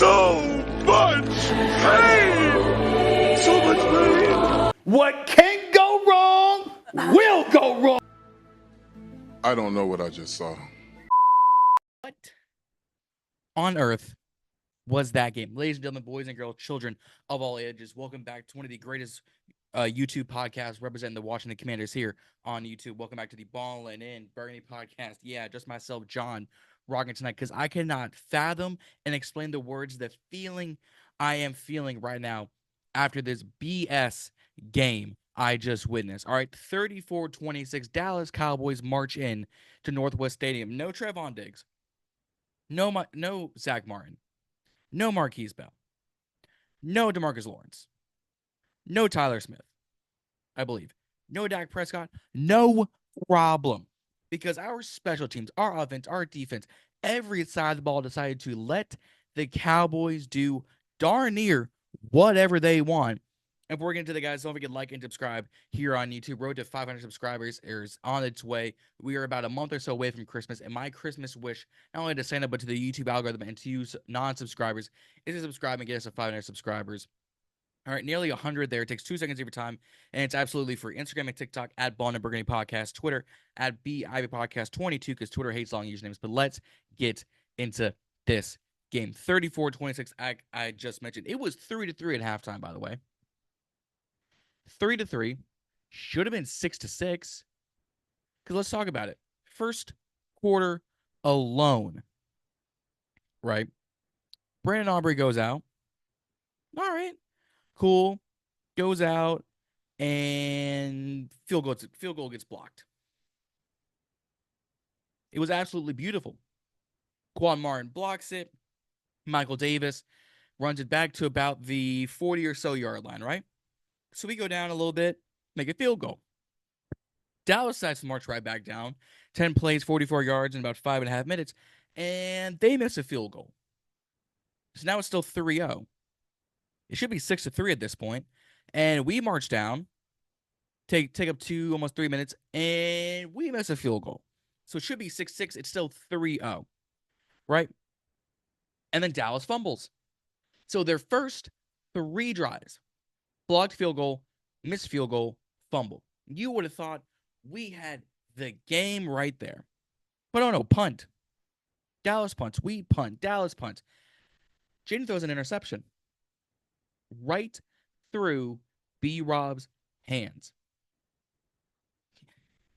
So much pain! So much pain! What can go wrong will go wrong. I don't know what I just saw. What on earth was that game? Ladies and gentlemen, boys and girls, children of all ages, welcome back to one of the greatest YouTube podcasts representing the Washington Commanders here on YouTube. Welcome back to the Ballin In Burgundy podcast. Yeah, just myself, John, rocking tonight because I cannot fathom and explain the words, the feeling I am feeling right now after this BS game I just witnessed. All right, 34-26, Dallas Cowboys march in to Northwest Stadium. No Trevon Diggs. No Zach Martin. No Marquise Bell. No DeMarcus Lawrence. No Tyler Smith, I believe. No Dak Prescott. No problem. Because our special teams, our offense, our defense, every side of the ball decided to let the Cowboys do darn near whatever they want. And before we get into the guys, don't forget to like and subscribe here on YouTube. Road to 500 subscribers is on its way. We are about a month or so away from Christmas, and my Christmas wish, not only to sign up, but to the YouTube algorithm and to use non-subscribers, is to subscribe and get us to 500 subscribers. All right, nearly 100 there. It takes 2 seconds every time, and it's absolutely free. Instagram and TikTok at Ballin In Burgundy Podcast. Twitter at BIB Podcast 22 because Twitter hates long usernames. But let's get into this game. 34-26, I just mentioned. It was 3-3 at halftime, by the way. 3-3. Should have been 6-6. Because let's talk about it. First quarter alone. Right? Brandon Aubrey goes out. All right. Cool. Goes out. And field goal gets blocked. It was absolutely beautiful. Quan Martin blocks it. Michael Davis runs it back to about the 40 or so yard line, right? So we go down a little bit, make a field goal. Dallas decides to march right back down. 10 plays, 44 yards in about 5.5 minutes. And they miss a field goal. So now it's still 3-0. It should be 6-3 at this point. And we march down, take up 2, almost 3 minutes, and we miss a field goal. So it should be 6-6. It's still 3-0. Right? And then Dallas fumbles. So their first 3 drives. Blocked field goal, missed field goal, fumble. You would have thought we had the game right there. But oh no, punt. Dallas punts. We punt. Dallas punts. Jaden throws an interception. Right through B-Rob's hands.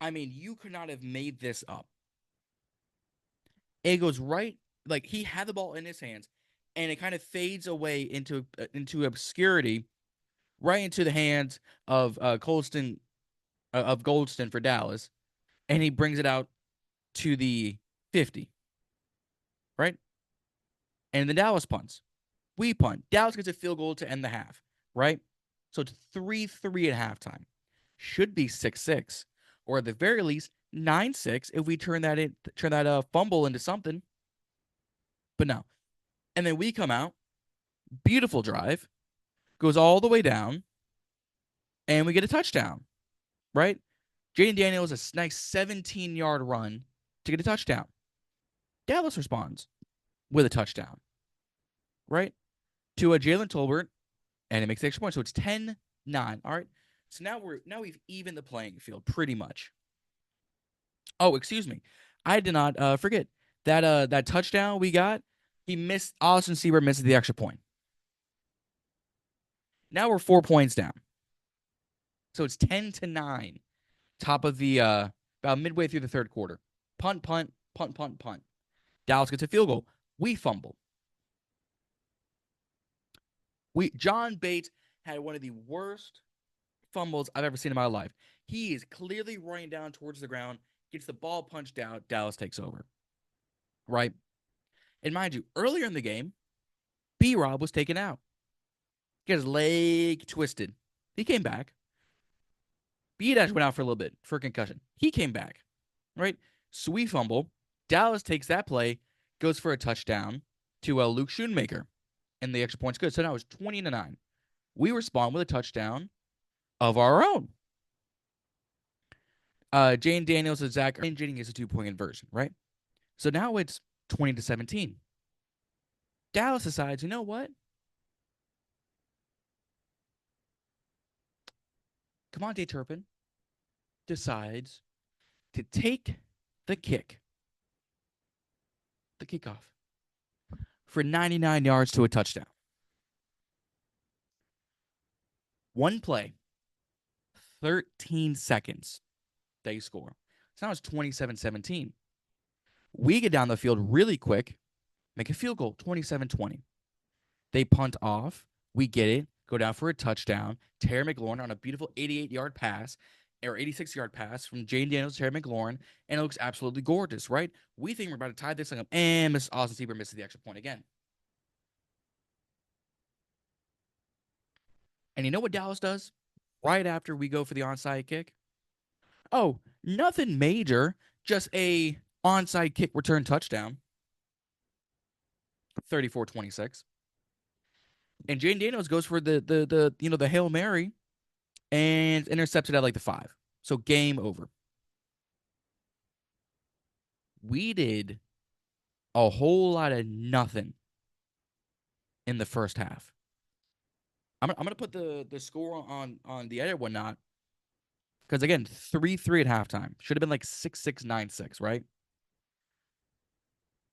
I mean, you could not have made this up. It goes right, like he had the ball in his hands, and it kind of fades away into obscurity. Right into the hands of Goldston for Dallas, and he brings it out to the 50, right? And the Dallas punts. We punt. Dallas gets a field goal to end the half, right? So it's 3-3 at halftime. Should be 6-6, or at the very least 9-6 if we turn that fumble into something. But no. And then we come out, beautiful drive. Goes all the way down, and we get a touchdown, right? Jaden Daniels, a nice 17-yard run to get a touchdown. Dallas responds with a touchdown, right? To a Jalen Tolbert, and it makes the extra point. So it's 10-9, all right? So now we've evened the playing field pretty much. Oh, excuse me. I did not forget that touchdown we got. Austin Seaver misses the extra point. Now we're 4 points down. So it's 10-9. Top of the about midway through the third quarter. Punt. Dallas gets a field goal. We fumble. John Bates had one of the worst fumbles I've ever seen in my life. He is clearly running down towards the ground, gets the ball punched out, Dallas takes over. Right? And mind you, earlier in the game, B-Rob was taken out. He got his leg twisted. He came back. B-Dash went out for a little bit for a concussion. He came back. Right? So we fumble. Dallas takes that play, goes for a touchdown to Luke Schoonmaker. And the extra point's good. So now it's 20-9. We respond with a touchdown of our own. Jane Daniels and Zach Jaden gets a 2-point conversion, right? So now it's 20-17. Dallas decides, you know what? Cavante Turpin decides to take the kickoff, for 99 yards to a touchdown. One play, 13 seconds, they score. So now it's 27-17. We get down the field really quick, make a field goal, 27-20. They punt off. We get it, go down for a touchdown. Terry McLaurin on a beautiful 88-yard pass, or 86-yard pass from Jane Daniels to Terry McLaurin, and it looks absolutely gorgeous, right? We think we're about to tie this thing up, and Miss Austin Sieber misses the extra point again. And you know what Dallas does right after we go for the onside kick? Oh, nothing major, just a onside kick return touchdown. 34-26. And Jane Daniels goes for the Hail Mary and intercepts it at like the 5. So game over. We did a whole lot of nothing in the first half. I'm gonna put the score on the edit whatnot. Because again, 3-3 at halftime. Should have been like 6-6, 9-6, right?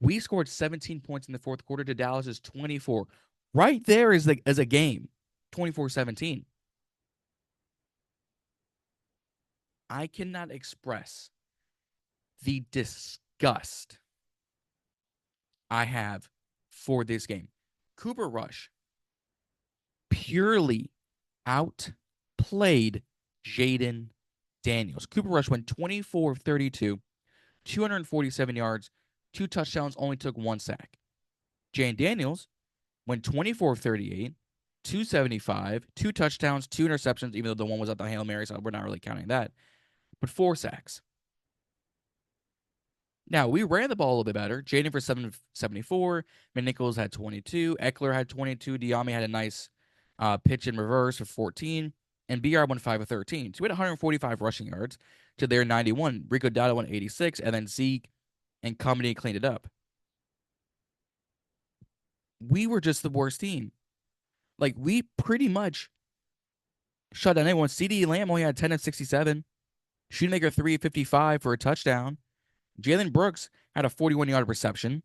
We scored 17 points in the fourth quarter to Dallas's 24. Right there is a game. 24-17. I cannot express the disgust I have for this game. Cooper Rush purely outplayed Jaden Daniels. Cooper Rush went 24 of 32, 247 yards, 2 touchdowns, only took 1 sack. Jaden Daniels went 24 of 38, 275, 2 touchdowns, 2 interceptions, even though the one was at the Hail Mary, so we're not really counting that, but 4 sacks. Now, we ran the ball a little bit better. Jaden for 774. McNichols had 22. Eckler had 22. Diame had a nice pitch in reverse for 14. And BR went 5 of 13. So we had 145 rushing yards to their 91. Rico Dowdle went 86. And then Zeke and Comedy cleaned it up. We were just the worst team. Like, we pretty much shut down anyone. CD Lamb only had 10 of 67. Shoemaker 3 of 55 for a touchdown. Jalen Brooks had a 41-yard reception.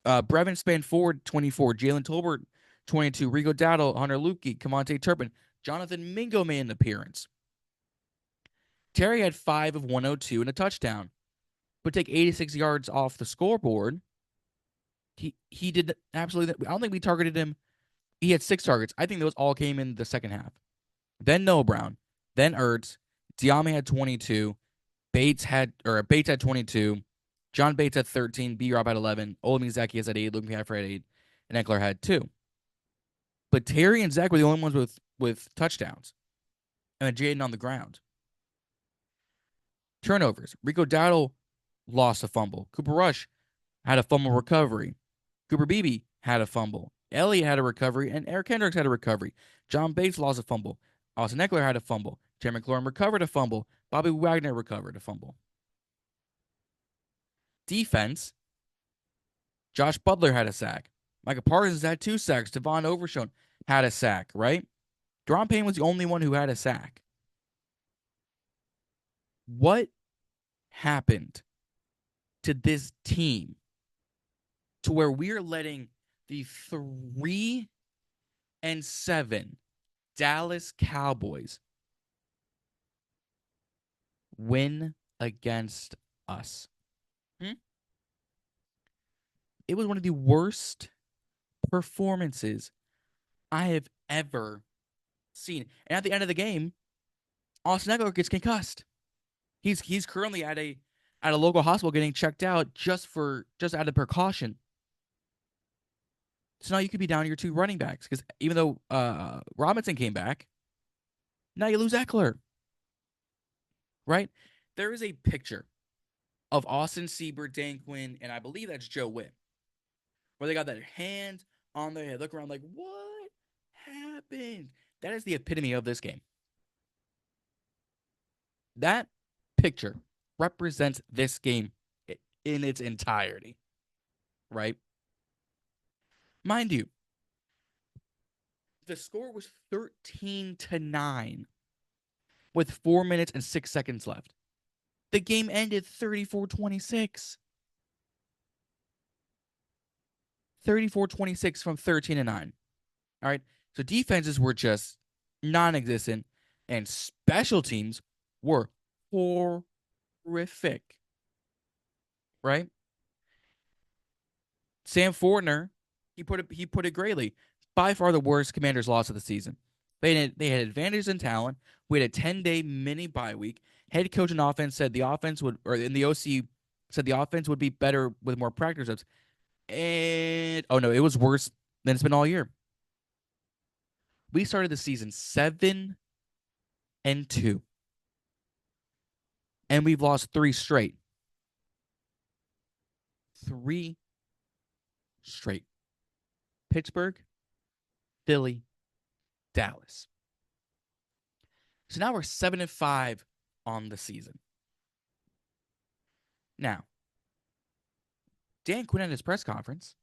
Brevin Span Ford, 24. Jalen Tolbert, 22. Rico Dowdle, Hunter Lukey, Cavante Turpin. Jonathan Mingo made an appearance. Terry had 5 of 102 and a touchdown. But take 86 yards off the scoreboard. He did absolutely. I don't think we targeted him. He had 6 targets. I think those all came in the second half. Then Noah Brown. Then Ertz. Diame had 22. Bates had 22. John Bates had 13. B-Rob had 11. Olamide Zacchaeus had 8. Luke McCaffrey had 8. And Eckler had 2. But Terry and Zach were the only ones with touchdowns. And Jaden on the ground. Turnovers. Rico Dowdle lost a fumble. Cooper Rush had a fumble recovery. Cooper Beebe had a fumble. Elliott had a recovery. And Eric Hendricks had a recovery. John Bates lost a fumble. Austin Eckler had a fumble. Terry McLaurin recovered a fumble. Bobby Wagner recovered a fumble. Defense. Josh Butler had a sack. Micah Parsons had 2 sacks. Devon Overshown had a sack, right? Deron Payne was the only one who had a sack. What happened to this team to where we're letting the 3-7 Dallas Cowboys win against us? It was one of the worst performances I have ever seen. And at the end of the game, Austin Eckler gets concussed. He's currently at a local hospital getting checked out just out of precaution. So now you could be down to your 2 running backs, because even though Robinson came back, now you lose Eckler. Right? There is a picture of Austin Sieber, Dan Quinn, and I believe that's Joe Witt, where they got that hand on their head, look around like, what happened? That is the epitome of this game. That picture represents this game in its entirety, right? Mind you, the score was 13-9 with 4 minutes and 6 seconds left. The game ended 34-26. 34-26 from 13-9. All right. So defenses were just non-existent, and special teams were horrific. Right? Sam Fortner, he put it greatly. By far the worst Commanders loss of the season. They had advantages in talent. We had a 10-day mini bye week. Head coach and offense said the offense would, or in the OC said the offense would be better with more practice reps. And oh no, it was worse than it's been all year. We started the season 7-2, and we've lost 3 straight. 3 straight. Pittsburgh, Philly, Dallas. So now we're 7-5 on the season. Now, Dan Quinn at his press conference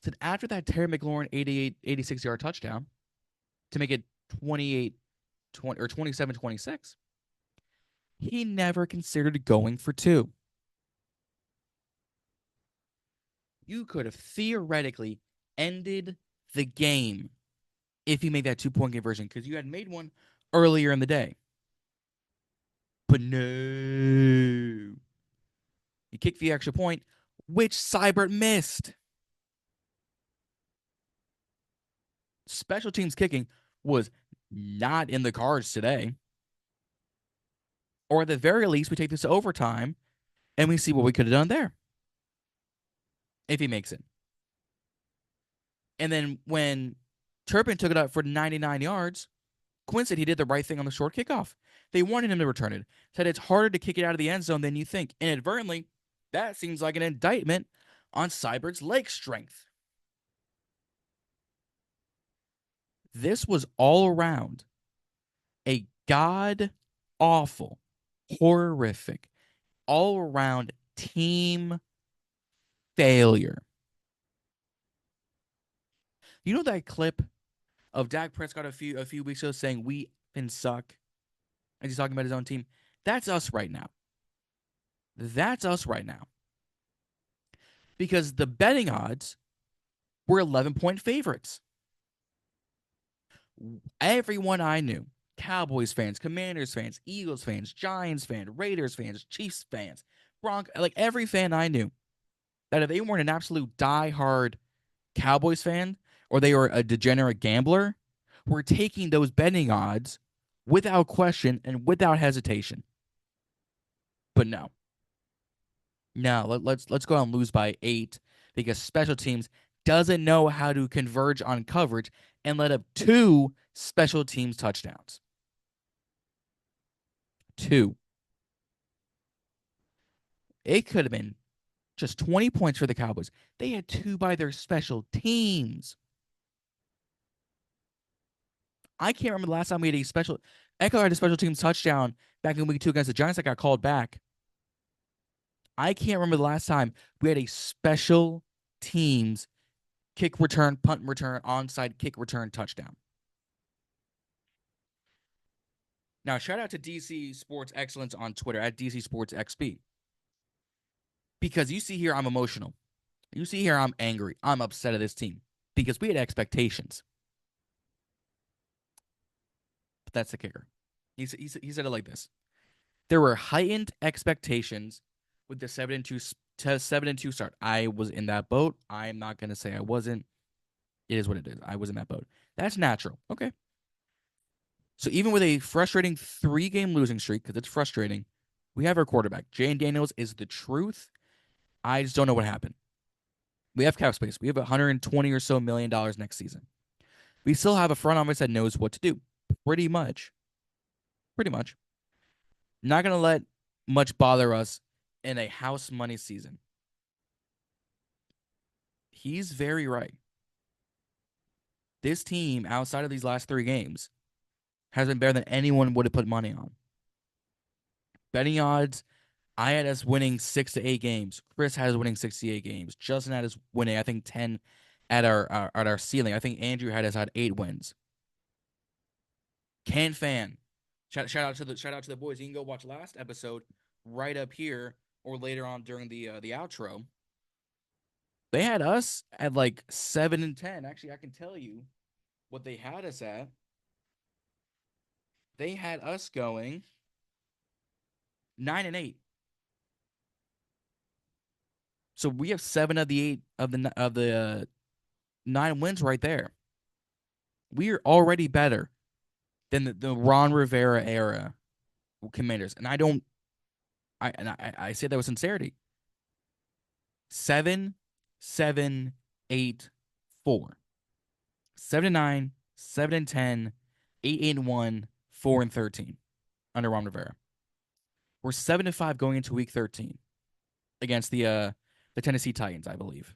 said after that Terry McLaurin 86-yard touchdown to make it 27-26, he never considered going for 2. You could have theoretically ended the game if you made that 2-point conversion, because you had made one earlier in the day. But no. You kicked the extra point, which Seibert missed. Special teams kicking was not in the cards today. Or at the very least, we take this to overtime and we see what we could have done there. If he makes it. And then when Turpin took it up for 99 yards, Quinn said he did the right thing on the short kickoff. They wanted him to return it. Said it's harder to kick it out of the end zone than you think. Inadvertently, that seems like an indictment on Seibert's leg strength. This was all around a god-awful, horrific, all-around team failure. You know that clip of Dak Prescott a few weeks ago saying we can suck, as he's talking about his own team? That's us right now. That's us right now. Because the betting odds were 11-point favorites. Everyone I knew, Cowboys fans, Commanders fans, Eagles fans, Giants fans, Raiders fans, Chiefs fans, like every fan I knew, that if they weren't an absolute diehard Cowboys fan or they were a degenerate gambler, were taking those betting odds without question and without hesitation. But no. No, let's go out and lose by 8 because special teams doesn't know how to converge on coverage and let up 2 special teams touchdowns. 2. It could have been just 20 points for the Cowboys. They had 2 by their special teams. I can't remember the last time we had a special... Eckler had a special teams touchdown back in week 2 against the Giants that got called back. I can't remember the last time we had a special teams kick return, punt return, onside kick return touchdown. Now, shout out to DC Sports Excellence on Twitter at DC Sports XP. Because you see here, I'm emotional. You see here, I'm angry. I'm upset at this team. Because we had expectations. But that's the kicker. He said it like this. There were heightened expectations with the 7-2 start. I was in that boat. I'm not going to say I wasn't. It is what it is. I was in that boat. That's natural. Okay. So even with a frustrating 3-game losing streak, because it's frustrating, we have our quarterback. Jane Daniels is the truth. I just don't know what happened. We have cap space. We have $120 or so million next season. We still have a front office that knows what to do. Pretty much. Not going to let much bother us in a house money season. He's very right. This team, outside of these last 3 games, has been better than anyone would have put money on. Betting odds I had us winning 6 to 8 games. Chris had us winning 68 games. Justin had us winning, I think, 10 at our ceiling. I think Andrew had us at 8 wins. CanFan. Shout out to the boys. You can go watch last episode right up here or later on during the outro. They had us at like 7 and 10. Actually, I can tell you what they had us at. They had us going 9 and 8. So we have 7 of the 8 of the 9 wins right there. We are already better than the Ron Rivera era Commanders, and I say that with sincerity. 7, 7, 8, 4, 7 and 9, 7 and 10, 8 and 1, 4 and 13 under Ron Rivera. We're 7 and 5 going into week 13 against the Tennessee Titans, I believe.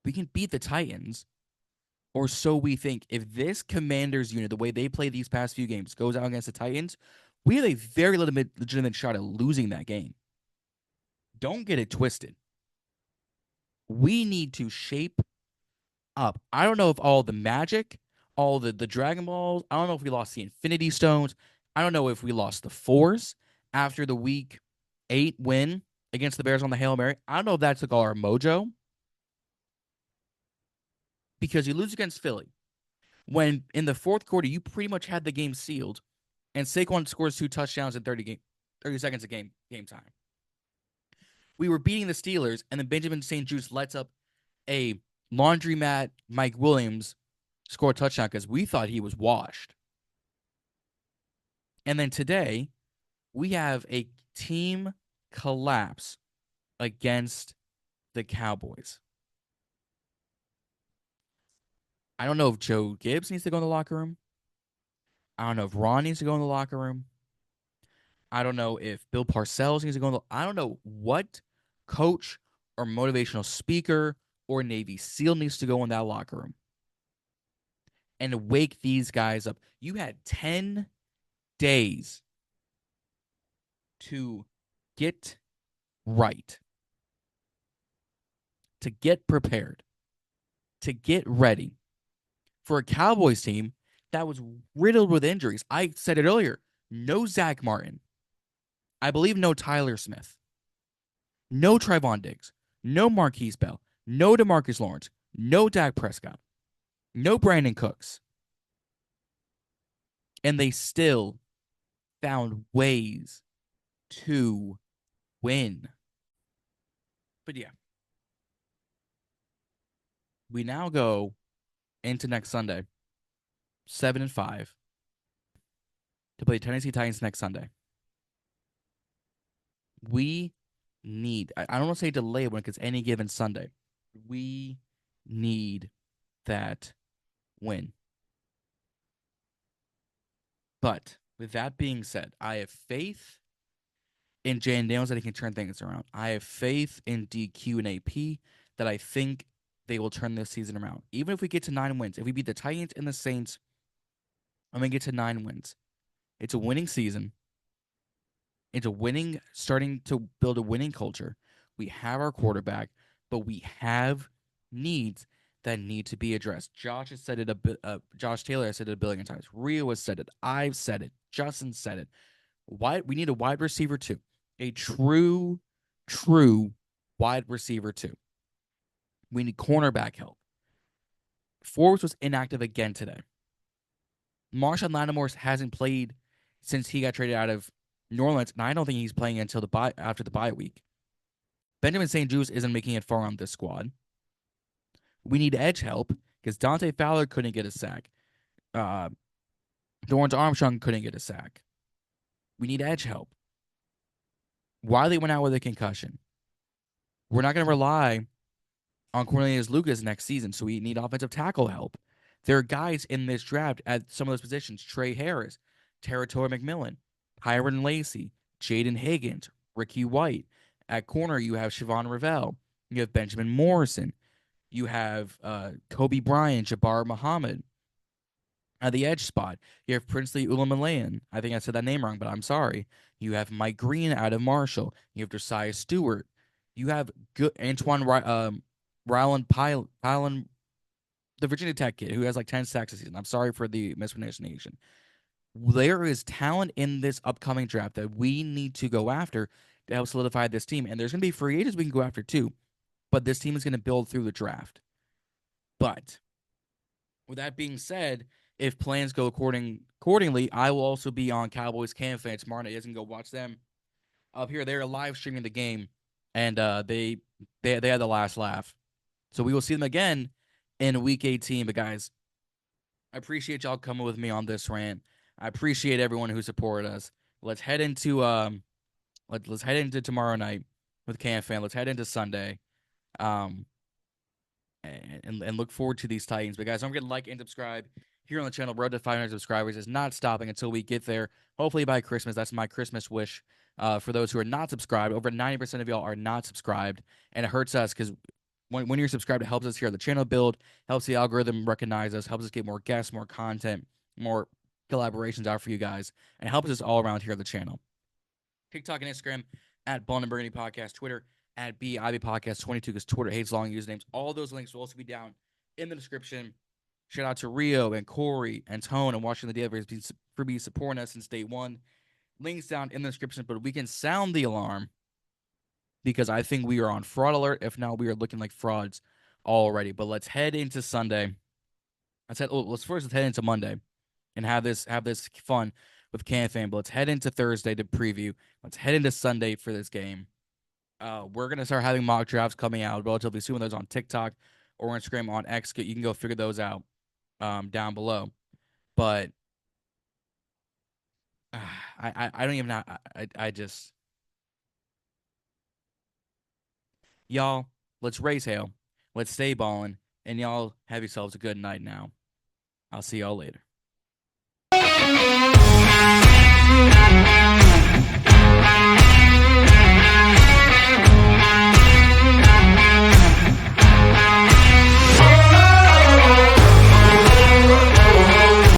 We can beat the Titans, or so we think. If this Commanders unit, the way they play these past few games, goes out against the Titans, we have a very legitimate shot at losing that game. Don't get it twisted. We need to shape up. I don't know if all the magic, all the Dragon Balls, I don't know if we lost the Infinity Stones. I don't know if we lost the Force after the week 8 win against the Bears on the Hail Mary. I don't know if that took all our mojo. Because you lose against Philly, when in the fourth quarter you pretty much had the game sealed, and Saquon scores 2 touchdowns in 30 seconds of game time. We were beating the Steelers, and then Benjamin St-Juste lets up a laundromat Mike Williams score a touchdown because we thought he was washed. And then today, we have a team collapse against the Cowboys. I don't know if Joe Gibbs needs to go in the locker room. I don't know if Ron needs to go in the locker room. I don't know if Bill Parcells needs to go in the... I don't know what coach or motivational speaker or Navy SEAL needs to go in that locker room and wake these guys up. You had 10 days to get right, to get prepared, to get ready for a Cowboys team that was riddled with injuries. I said it earlier. No Zach Martin. I believe no Tyler Smith. No Trayvon Diggs. No Marquise Bell. No DeMarcus Lawrence. No Dak Prescott. No Brandon Cooks. And they still found ways to win. But yeah. We now go into next Sunday, 7 and 5, to play Tennessee Titans next Sunday. We need, I don't want to say delay when it's any given Sunday. We need that win. But with that being said, I have faith in Jay and Daniels that he can turn things around. I have faith in DQ and AP that I think they will turn this season around. Even if we get to 9 wins, if we beat the Titans and the Saints, I'm going to get to 9 wins. It's a winning season. It's a winning, starting to build a winning culture. We have our quarterback, but we have needs that need to be addressed. Josh has said it Josh Taylor has said it a billion times. Rio has said it. I've said it. Justin said it. We need a wide receiver too. A true wide receiver too. We need cornerback help. Forbes was inactive again today. Marshawn Lattimore hasn't played since he got traded out of New Orleans, and I don't think he's playing until after the bye week. Benjamin St-Juste isn't making it far on this squad. We need edge help because Dante Fowler couldn't get a sack. Dorrance Armstrong couldn't get a sack. We need edge help. Wiley went out with a concussion. We're not going to rely on Cornelius Lucas next season, so we need offensive tackle help. There are guys in this draft at some of those positions: Trey Harris, Territory McMillan, Hiron Lacy, Jaden Higgins, Ricky White. At corner, you have Siobhan Ravel. You have Benjamin Morrison. You have Kobe Bryant, Jabbar Muhammad. At the edge spot, you have Princely Ulamalayan. I think I said that name wrong, but I'm sorry. You have Mike Green out of Marshall. You have Josiah Stewart. You have good Antoine Ryland Pylon, the Virginia Tech kid who has like 10 sacks this season. I'm sorry for the mispronunciation. There is talent in this upcoming draft that we need to go after to help solidify this team. And there's going to be free agents we can go after too. But this team is going to build through the draft. But with that being said, if plans go accordingly, I will also be on CowboysCanFan tomorrow night. You guys can go watch them up here. They're live streaming the game, and they had the last laugh. So we will see them again in Week 18. But guys, I appreciate y'all coming with me on this rant. I appreciate everyone who supported us. Let's head into let's head into tomorrow night with CanFan. Let's head into Sunday. And look forward to these Titans. But guys, don't forget to like and subscribe here on the channel. Road to 500 subscribers is not stopping until we get there. Hopefully by Christmas. That's my Christmas wish. For those who are not subscribed, over 90% of y'all are not subscribed, and it hurts us because when you're subscribed, it helps us here the channel build, helps the algorithm recognize us, helps us get more guests, more content, more collaborations out for you guys, and helps us all around here at the channel. TikTok and Instagram at Ballin In Burgundy Podcast, Twitter at BIB Podcast 22 because Twitter hates long usernames. All those links will also be down in the description. Shout out to Rio and Corey and Tone and Washington the Day for being supporting us since day one. Links down in the description, but we can sound the alarm because I think we are on fraud alert. If not, we are looking like frauds already. But let's head into Sunday. Let's first head into Monday and have this fun with CanFan. But let's head into Thursday to preview. Let's head into Sunday for this game. We're gonna start having mock drafts coming out relatively soon. Those on TikTok or Instagram on X. You can go figure those out down below. But I don't even know. I just y'all, let's raise hail. Let's stay ballin', and y'all have yourselves a good night now. I'll see y'all later.